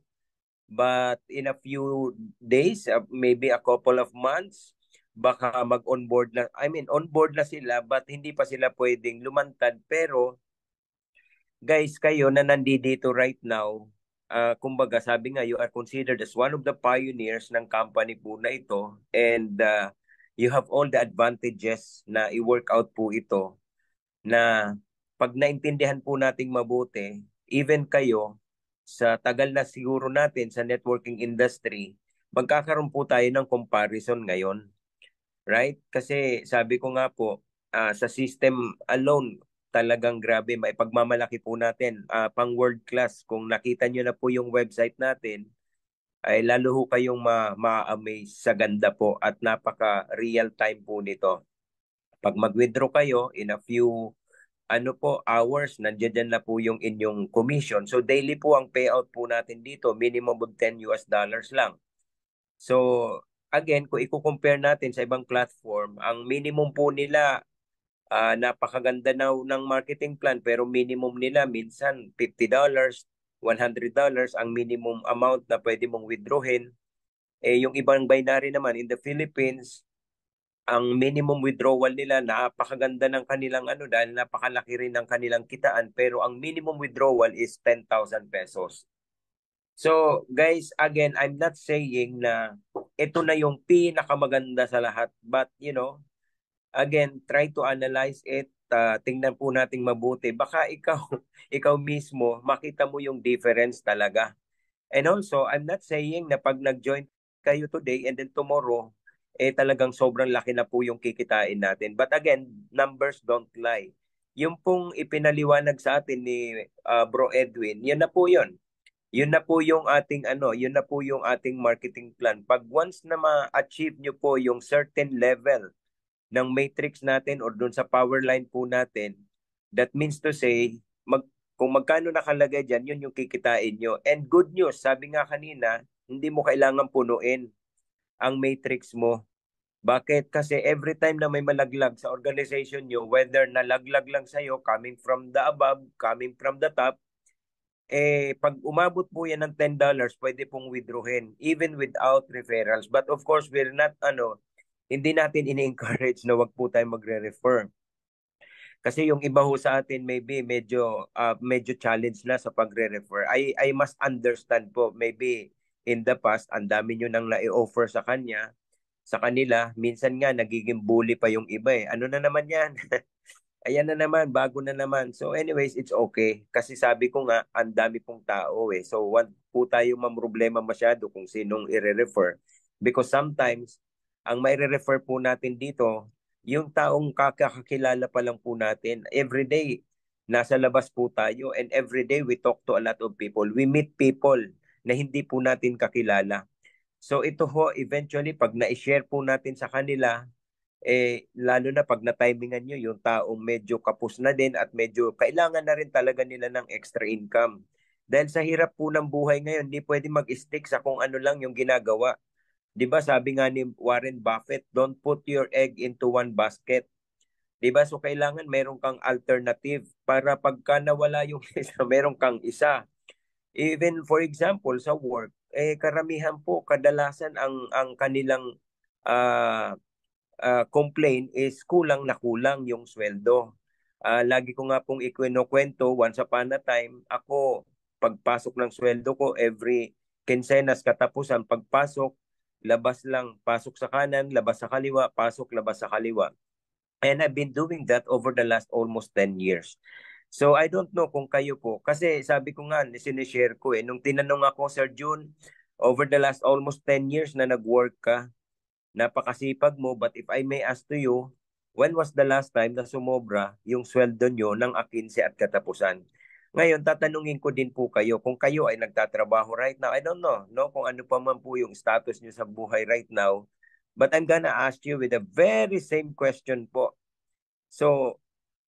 But in a few days, maybe a couple of months, baka mag-onboard na, onboard na sila, but hindi pa sila pwedeng lumantad. Pero guys, kayo na nandito right now, kumbaga sabi nga, you are considered as one of the pioneers ng company po na ito and you have all the advantages na i-work out po ito na pag naintindihan po nating mabuti, even kayo, sa tagal na siguro natin sa networking industry, magkakaroon po tayo ng comparison ngayon. Right? Kasi sabi ko nga po, sa system alone, talagang grabe, maipagmamalaki po natin. Pang world class, kung nakita nyo na po yung website natin, ay lalo ho kayong ma-amaze sa ganda po at napaka real time po nito. Pag mag-withdraw kayo in a few hours, nandiyan na po yung inyong commission. So daily po ang payout po natin dito, minimum of 10 US dollars lang. So again, kung i-compare natin sa ibang platform, ang minimum po nila napakaganda ng marketing plan pero minimum nila minsan $50, $100 ang minimum amount na pwede mong withdrawin. Yung ibang binary naman in the Philippines, ang minimum withdrawal nila napakaganda ng kanilang dahil napakalaki rin ng kanilang kitaan pero ang minimum withdrawal is 10,000 pesos. So guys, again, I'm not saying na ito na yung pinakamaganda sa lahat but again, try to analyze it. Tingnan po nating mabuti. Baka ikaw mismo, makita mo yung difference talaga. And also, I'm not saying na pag nag-join kayo today and then tomorrow, talagang sobrang laki na po yung kikitain natin. But again, numbers don't lie. Yung pong ipinaliwanag sa atin ni Bro Edwin, yun na po yun. Yun na po yung yun na po yung ating marketing plan. Pag once na ma-achieve nyo po yung certain level ng matrix natin or doon sa power line po natin, that means to say, kung magkano nakalagay dyan, yun yung kikitain nyo. And good news, sabi nga kanina, hindi mo kailangan punuin ang matrix mo. Bakit? Kasi every time na may malaglag sa organization nyo, whether nalaglag lang sa'yo, coming from the above, coming from the top, pag umabot po yan ng $10, pwede pong withdrawin, even without referrals. But of course, we're not, hindi natin ini-encourage na wag po tayo magre-refer. Kasi yung iba ho sa atin, maybe medyo challenge na sa pagre-refer. I must understand po, maybe in the past, ang dami nyo nang na-offer sa kanila, minsan nga nagiging bully pa yung iba Ano na naman yan? Ayan na naman, bago na naman. So anyways, it's okay. Kasi sabi ko nga, ang dami pong tao So wag po tayo mamroblema masyado kung sinong i-refer. Because sometimes, ang mai-refer po natin dito, yung taong kakakilala pa lang po natin. Everyday, nasa labas po tayo and everyday we talk to a lot of people. We meet people na hindi po natin kakilala. So ito ho, eventually, pag na-share po natin sa kanila, lalo na pag na-timingan nyo, yung taong medyo kapos na din at medyo kailangan na rin talaga nila ng extra income. Dahil sa hirap po ng buhay ngayon, hindi pwede mag-stick sa kung ano lang yung ginagawa. 'Di ba sabi nga ni Warren Buffett, don't put your egg into one basket. 'Di ba? So kailangan meron kang alternative para pagka nawala yung isa, meron kang isa. Even for example sa work, karamihan po kadalasan ang kanilang uh, complaint is kulang na kulang yung sweldo. Lagi ko nga pong ikwento, once upon a time, ako pagpasok ng sweldo ko every kinsenas katapusan, pagpasok, labas lang, pasok sa kanan, labas sa kaliwa, pasok, labas sa kaliwa. And I've been doing that over the last almost 10 years. So I don't know kung kayo po, kasi sabi ko nga, sinishare ko nung tinanong ako, Sir June, over the last almost 10 years na nag-work ka, napakasipag mo, but if I may ask to you, when was the last time na sumobra yung sweldo nyo ng akinse at katapusan? Ngayon, tatanungin ko din po kayo, kung kayo ay nagtatrabaho right now, I don't know, no, kung ano pa man po yung status nyo sa buhay right now, but I'm gonna ask you with the very same question po. So,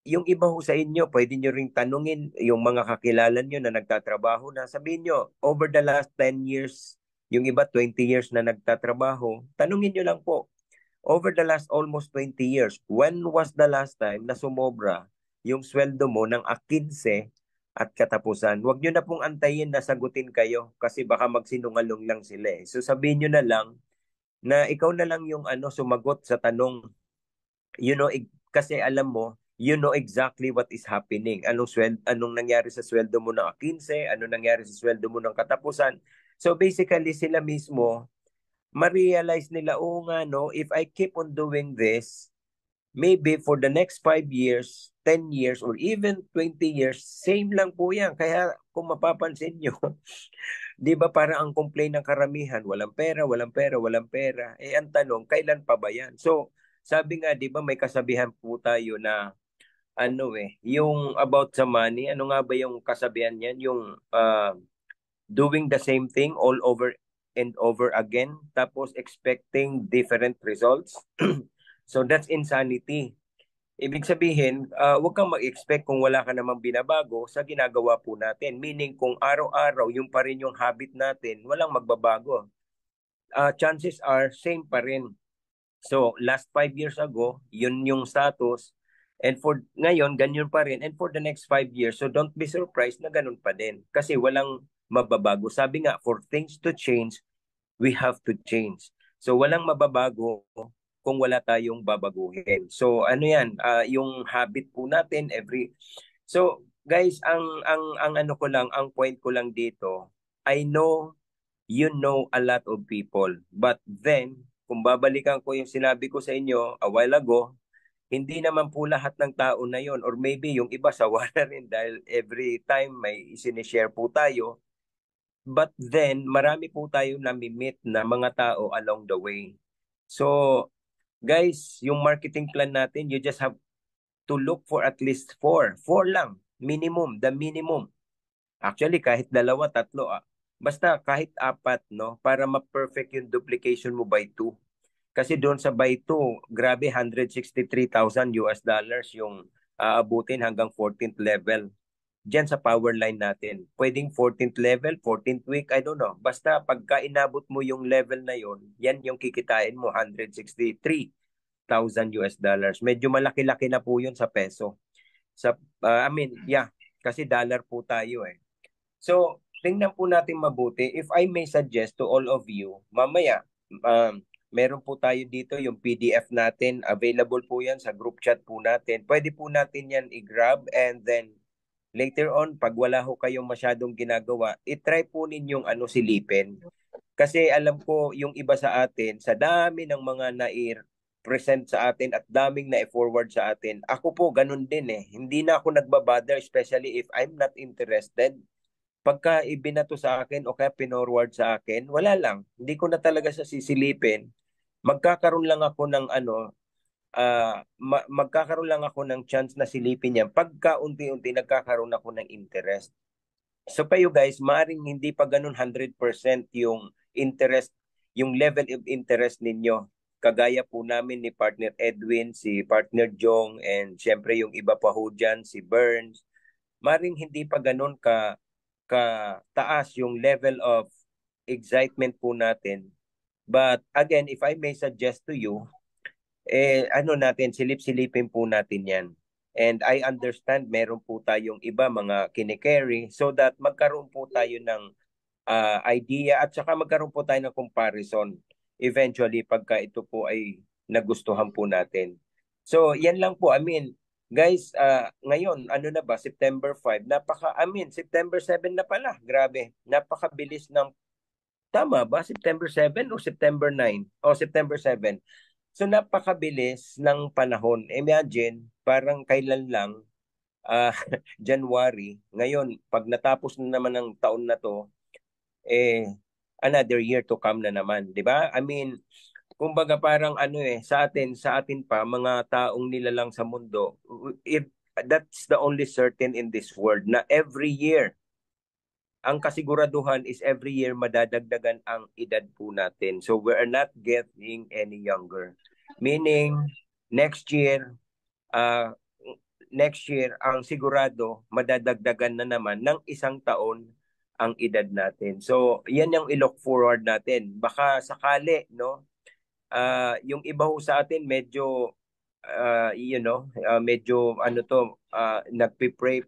yung iba ho sa inyo, pwede nyo ring tanungin yung mga kakilala nyo na nagtatrabaho na. Sabihin nyo, over the last 10 years, yung iba 20 years na nagtatrabaho, tanungin nyo lang po, over the last almost 20 years, when was the last time na sumobra yung sweldo mo ng 15 at katapusan? Huwag nyo na pong antayin na sagutin kayo kasi baka magsinungalong lang sila. So sabihin nyo na lang na ikaw na lang yung sumagot sa tanong. Kasi alam mo, you know exactly what is happening. Anong nangyari sa sweldo mo ng 15, anong nangyari sa sweldo mo ng katapusan. So basically sila mismo ma-realize nila, oo nga no, if I keep on doing this, maybe for the next 5 years, 10 years, or even 20 years, same lang po yan. Kaya kung mapapansin nyo, di ba parang ang complaint ng karamihan, walang pera, walang pera, walang pera. Ang tanong, kailan pa ba yan? So, sabi nga, di ba may kasabihan po tayo na yung about sa money, ano nga ba yung kasabihan niyan? Yung doing the same thing all over and over again, tapos expecting different results. So that's insanity. Ibig sabihin, huwag kang mag-expect kung wala ka namang binabago sa ginagawa po natin. Meaning kung araw-araw yung pa rin yung habit natin, walang magbabago. Chances are same pa rin. So last 5 years ago, yun yung status. And for ngayon, ganyan pa rin. And for the next 5 years, so don't be surprised na ganun pa din. Kasi walang mababago. Sabi nga, for things to change, we have to change. So walang mababago kung wala tayong babaguhin. So ano yan, yung habit po natin So guys, ang ano ko lang, ang point ko lang dito, I know you know a lot of people, but then kung babalikan ko yung sinabi ko sa inyo a while ago, hindi naman po lahat ng tao na yon, or maybe yung iba sawa na rin dahil every time may isinishare po tayo. But then, marami po tayo nami-meet na mga tao along the way. So, guys, yung marketing plan natin, you just have to look for at least 4. 4 lang, minimum, the minimum. Actually, kahit 2, 3, basta kahit 4, no, para ma-perfect yung duplication mo by 2. Kasi doon sa by 2, grabe, $163,000 yung aabutin hanggang 14th level. Diyan sa power line natin. Pwedeng 14th level, 14th week, I don't know. Basta pagka inabot mo yung level na yon, yan yung kikitain mo, $163,000. Medyo malaki-laki na po yun sa peso. Kasi dollar po tayo . So, tingnan po natin mabuti. If I may suggest to all of you, mamaya, meron po tayo dito yung PDF natin. Available po yan sa group chat po natin. Pwede po natin yan i-grab, and then later on, pag wala ho kayong masyadong ginagawa, itry po ninyong silipin. Kasi alam ko yung iba sa atin, sa dami ng mga present sa atin at daming na-forward sa atin, ako po ganun din . Hindi na ako nagbabother, especially if I'm not interested. Pagka ibinato sa akin o kaya pinorward sa akin, wala lang. Hindi ko na talaga sa sisilipin. Magkakaroon lang ako ng magkakaroon lang ako ng chance na silipin yan pagka unti-unti nagkakaroon ako ng interest. So kayo guys, maaaring hindi pa ganun 100% yung interest, yung level of interest ninyo. Kagaya po namin ni partner Edwin, si partner Jong, and syempre yung iba pa ho dyan, si Burns. Maaaring hindi pa ganun ka taas yung level of excitement po natin. But again, if I may suggest to you, ano natin, silip-silipin po natin yan. And I understand meron po tayong iba mga kinikerry so that magkaroon po tayo ng idea at saka magkaroon po tayo ng comparison eventually pagka ito po ay nagustuhan po natin. So yan lang po. I mean, guys, ngayon, ano na ba? September 5. September 7 na pala. Grabe. Napakabilis ng, tama ba? September 7 o September 9? O September 7. So napakabilis ng panahon. Imagine, parang kailan lang, January. Ngayon, pag natapos na naman ng taon na to, another year to come na naman, 'di ba? I mean, kumbaga parang sa atin pa mga taong nilalang sa mundo, if that's the only certain in this world na every year ang kasiguraduhan is every year madadagdagan ang edad po natin. So we are not getting any younger. Meaning next year ang sigurado madadagdagan na naman ng 1 taon ang edad natin. So yan yung i-look forward natin. Baka sakali no yung iba ho sa atin medyo medyo nagpe-pray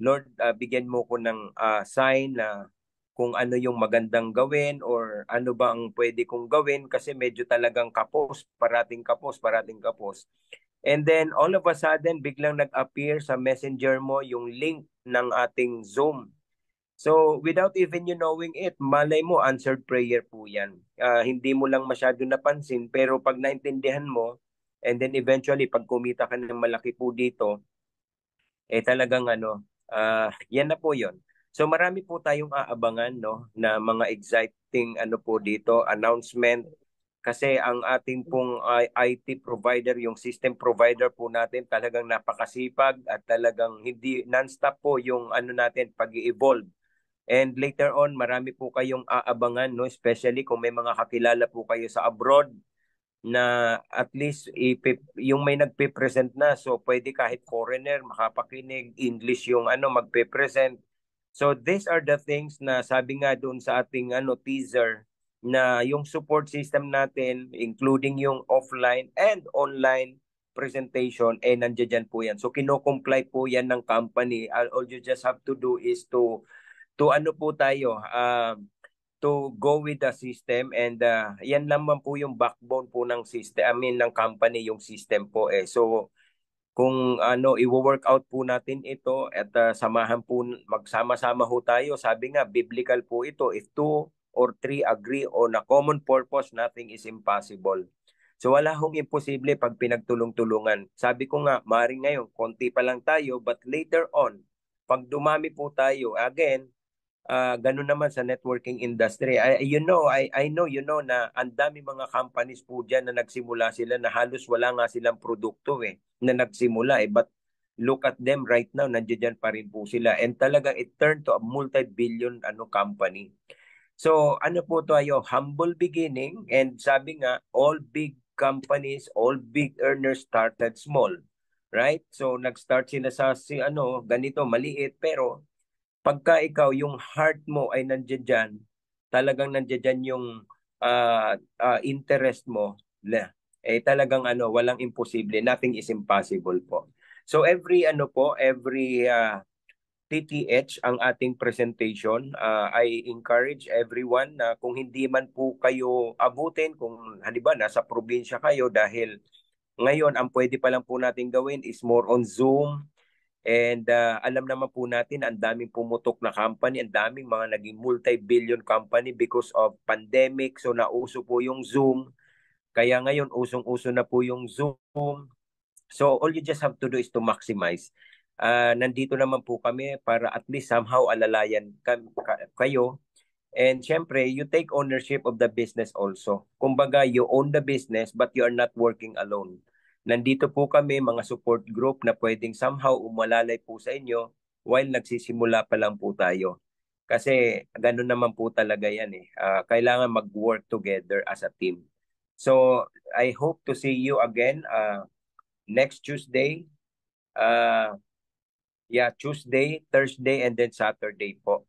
Lord, bigyan mo ko ng sign na kung ano yung magandang gawin or ano ba ang pwede kong gawin kasi medyo talagang parating kapos. And then all of a sudden, biglang nag-appear sa messenger mo yung link ng ating Zoom. So without even you knowing it, malay mo, answered prayer po yan. Hindi mo lang masyado napansin, pero pag naintindihan mo, and then eventually, pag kumita ka ng malaki po dito, talagang yan na po yon. So marami po tayong aabangan no na mga exciting po dito announcement kasi ang ating pong IT provider, yung system provider po natin talagang napakasipag at talagang hindi non-stop po yung natin pag-evolve. And later on, marami po kayong aabangan no, especially kung may mga kakilala po kayo sa abroad na at least yung may nagpe-present na, so pwede kahit foreigner makapakinig, English yung magpe-present. So these are the things na sabi nga doon sa ating teaser na yung support system natin including yung offline and online presentation nandiyan po yan. So kino-comply po yan ng company. All you just have to do is to po tayo to go with the system and yan naman po yung backbone po ng system, ng company, yung system po So kung i-work out po natin ito at magsama-sama ho tayo, sabi nga biblical po ito, if 2 or 3 agree on a common purpose, nothing is impossible. So wala hong imposible pag pinagtulong-tulungan. Sabi ko nga, maaaring ngayon konti pa lang tayo, but later on pag dumami po tayo, again, ganun naman sa networking industry. I know na ang dami mga companies po dyan na nagsimula sila na halos wala nga silang produkto na nagsimula but look at them right now, nandiyan pa rin po sila and talaga it turned to a multi-billion company. So po tayo, humble beginning, and sabi nga all big companies, all big earners started small, right? So nag-start sila sa ganito maliit, pero pagka ikaw, yung heart mo ay nandiyan dyan, talagang nandiyan dyan yung interest mo, talagang walang imposible, nothing is impossible po. So every TTH ang ating presentation, I encourage everyone na kung hindi man po kayo abutin, kung halimbawa nasa probinsya kayo, dahil ngayon ang pwede pa lang po natin gawin is more on Zoom. And alam naman po natin, ang daming pumutok na company, ang daming mga naging multi-billion company because of pandemic. So nauso po yung Zoom. Kaya ngayon, usong-uso na po yung Zoom. So all you just have to do is to maximize. Nandito naman po kami para at least somehow alalayan kayo. And syempre, you take ownership of the business also. Kumbaga, you own the business but you are not working alone. Nandito po kami, mga support group na pwedeng somehow umalalay po sa inyo while nagsisimula pa lang po tayo. Kasi ganun naman po talaga yan eh. Kailangan mag-work together as a team. So I hope to see you again next Tuesday. Tuesday, Thursday, and then Saturday po.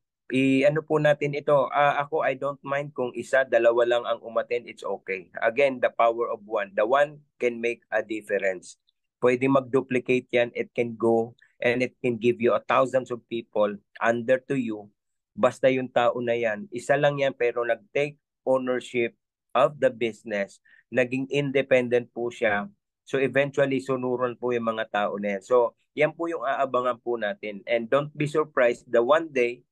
Ano po natin ito. Ako, I don't mind kung isa, dalawa lang ang umattend, it's okay. Again, the power of one. The one can make a difference. Pwede mag-duplicate yan. It can go and it can give you thousands of people under to you. Basta yung tao na yan, isa lang yan pero nag-take ownership of the business. Naging independent po siya. So eventually, sunuron po yung mga tao na yan. So yan po yung aabangan po natin. And don't be surprised, the one day,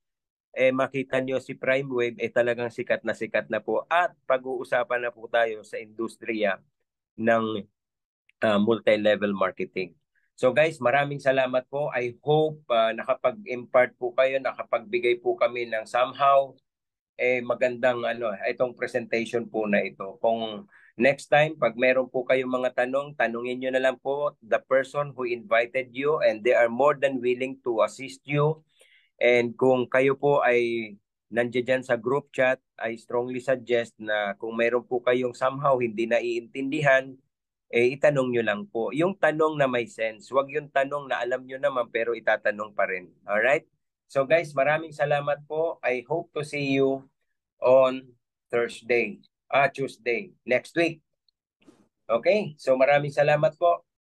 makita nyo si Prime Wave, talagang sikat na po. At pag-uusapan na po tayo sa industriya ng multi-level marketing. So guys, maraming salamat po. I hope nakapag-impart po kayo, nakapagbigay po kami ng somehow magandang itong presentation po na ito. Kung next time, pag meron po kayong mga tanong, tanungin nyo na lang po the person who invited you and they are more than willing to assist you. And kung kayo po ay nandiyan dyan sa group chat, I strongly suggest na kung meron po kayong somehow hindi naiintindihan, itanong nyo lang po. Yung tanong na may sense, wag yung tanong na alam nyo naman pero itatanong pa rin. Alright? So guys, maraming salamat po. I hope to see you on Tuesday, next week. Okay? So maraming salamat po.